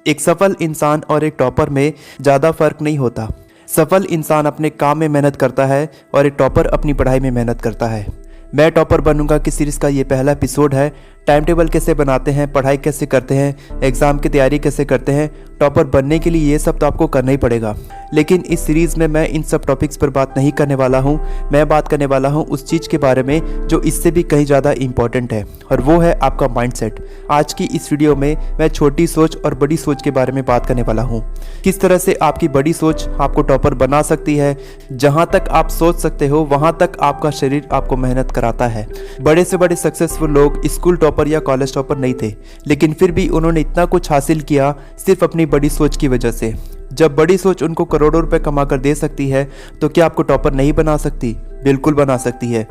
एक सफल इंसान और एक टॉपर में ज़्यादा फर्क नहीं होता। सफल इंसान अपने काम में मेहनत करता है और एक टॉपर अपनी पढ़ाई में मेहनत करता है। मैं टॉपर बनूंगा की सीरीज़ का ये पहला एपिसोड है। टाइम टेबल कैसे बनाते हैं, पढ़ाई कैसे करते हैं, एग्ज़ाम की तैयारी कैसे करते हैं, टॉपर बनने के लिए ये सब तो आपको करना ही पड़ेगा। लेकिन इस सीरीज़ में मैं इन सब टॉपिक्स पर बात नहीं करने वाला हूँ। मैं बात करने वाला हूँ उस चीज़ के बारे में जो इससे भी कहीं ज़्यादा इम्पॉर्टेंट है, और वो है आपका माइंडसेट। आज की इस वीडियो में मैं छोटी सोच और बड़ी सोच के बारे में बात करने वाला हूँ। किस तरह से आपकी बड़ी सोच आपको टॉपर बना सकती है। जहाँ तक आप सोच सकते हो वहाँ तक आपका शरीर आपको मेहनत कराता है। बड़े से बड़े सक्सेसफुल लोग स्कूल टॉपर या कॉलेज टॉपर नहीं थे, लेकिन फिर भी उन्होंने इतना कुछ हासिल किया सिर्फ अपनी बड़ी सोच की वजह से। जब बड़ी सोच उनको करोड़ों रुपए कमा कर दे सकती है तो क्या आपको टॉपर नहीं बना सकती? बिल्कुल बना सकती है।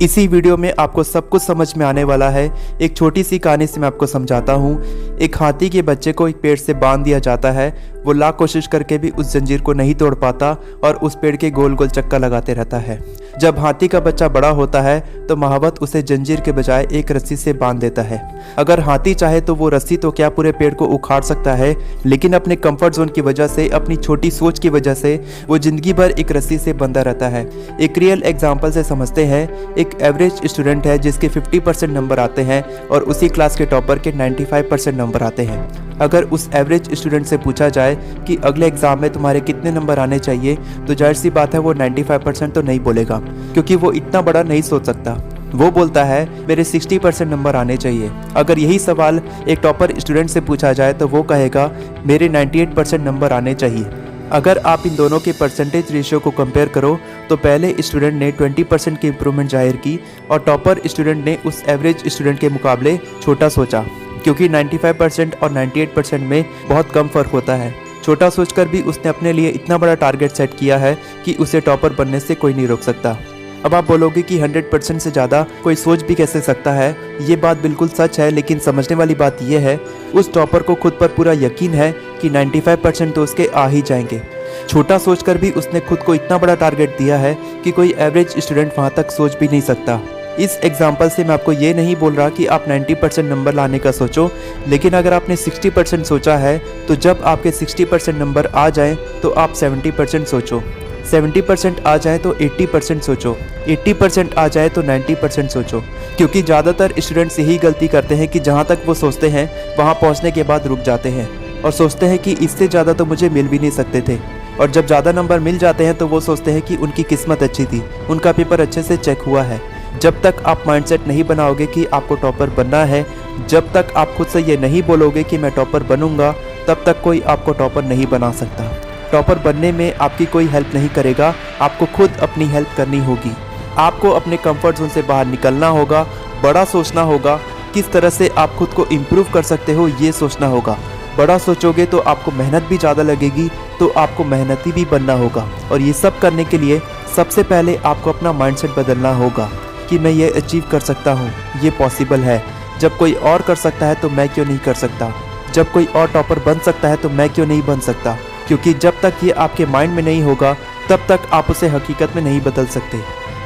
इसी वीडियो में आपको सब कुछ समझ में आने वाला है। एक छोटी सी कहानी से मैं आपको समझाता हूँ। एक हाथी के बच्चे को एक पेड़ से बांध दिया जाता है। वो लाख कोशिश करके भी उस जंजीर को नहीं तोड़ पाता और उस पेड़ के गोल गोल चक्कर लगाते रहता है। जब हाथी का बच्चा बड़ा होता है तो महावत उसे जंजीर के बजाय एक रस्सी से बांध देता है। अगर हाथी चाहे तो वो रस्सी तो क्या पूरे पेड़ को उखाड़ सकता है, लेकिन अपने कंफर्ट जोन की वजह से, अपनी छोटी सोच की वजह से वो जिंदगी भर एक रस्सी से बंधा रहता है। एक रियल एग्जाम्पल से समझते हैं। एक एवरेज स्टूडेंट है जिसके 50% नंबर आते हैं और उसी क्लास के टॉपर के 95% नंबर आते हैं। अगर उस एवरेज स्टूडेंट से पूछा जाए कि अगले एग्जाम में तुम्हारे कितने नंबर आने चाहिए, तो जाहिर सी बात है वो 95% तो नहीं बोलेगा, क्योंकि वो इतना बड़ा नहीं सोच सकता। वो बोलता है मेरे 60% नंबर आने चाहिए। अगर यही सवाल एक टॉपर स्टूडेंट से पूछा जाए तो वो कहेगा मेरे 98% नंबर आने चाहिए। अगर आप इन दोनों के परसेंटेज रेशियो को कंपेयर करो तो पहले स्टूडेंट ने 20% की इंप्रूवमेंट जाहिर की और टॉपर स्टूडेंट ने उस एवरेज स्टूडेंट के मुकाबले छोटा सोचा, क्योंकि 95% और 98% में बहुत कम फर्क होता है। छोटा सोचकर भी उसने अपने लिए इतना बड़ा टारगेट सेट किया है कि उसे टॉपर बनने से कोई नहीं रोक सकता। अब आप बोलोगे कि 100% से ज़्यादा कोई सोच भी कैसे सकता है। ये बात बिल्कुल सच है, लेकिन समझने वाली बात यह है उस टॉपर को खुद पर पूरा यकीन है कि 95% तो उसके आ ही जाएंगे। छोटा सोचकर भी उसने खुद को इतना बड़ा टारगेट दिया है कि कोई एवरेज स्टूडेंट वहाँ तक सोच भी नहीं सकता। इस एग्जाम्पल से मैं आपको ये नहीं बोल रहा कि आप 90% नंबर लाने का सोचो, लेकिन अगर आपने 60% सोचा है तो जब आपके 60% नंबर आ जाएं तो आप 70% सोचो, 70% आ जाए तो 80% सोचो, 80% आ जाए तो 90% सोचो। क्योंकि ज़्यादातर स्टूडेंट्स यही गलती करते हैं कि जहाँ तक वो सोचते हैं वहाँ पहुँचने के बाद रुक जाते हैं और सोचते हैं कि इससे ज़्यादा तो मुझे मिल भी नहीं सकते थे। और जब ज़्यादा नंबर मिल जाते हैं तो वो सोचते हैं कि उनकी किस्मत अच्छी थी, उनका पेपर अच्छे से चेक हुआ है। जब तक आप माइंडसेट नहीं बनाओगे कि आपको टॉपर बनना है, जब तक आप खुद से ये नहीं बोलोगे कि मैं टॉपर बनूंगा, तब तक कोई आपको टॉपर नहीं बना सकता। टॉपर बनने में आपकी कोई हेल्प नहीं करेगा, आपको खुद अपनी हेल्प करनी होगी। आपको अपने कंफर्ट जोन से बाहर निकलना होगा, बड़ा सोचना होगा, किस तरह से आप खुद को इम्प्रूव कर सकते हो ये सोचना होगा। बड़ा सोचोगे तो आपको मेहनत भी ज़्यादा लगेगी, तो आपको मेहनती भी बनना होगा। और ये सब करने के लिए सबसे पहले आपको अपना माइंडसेट बदलना होगा कि मैं ये अचीव कर सकता हूँ, ये पॉसिबल है। जब कोई और कर सकता है तो मैं क्यों नहीं कर सकता? जब कोई और टॉपर बन सकता है तो मैं क्यों नहीं बन सकता? क्योंकि जब तक ये आपके माइंड में नहीं होगा तब तक आप उसे हकीकत में नहीं बदल सकते।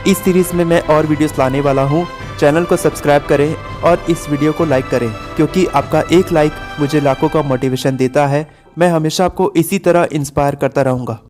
इस सीरीज़ में मैं और वीडियोस लाने वाला हूँ। चैनल को सब्सक्राइब करें और इस वीडियो को लाइक करें, क्योंकि आपका एक लाइक मुझे लाखों का मोटिवेशन देता है। मैं हमेशा आपको इसी तरह इंस्पायर करता रहूँगा।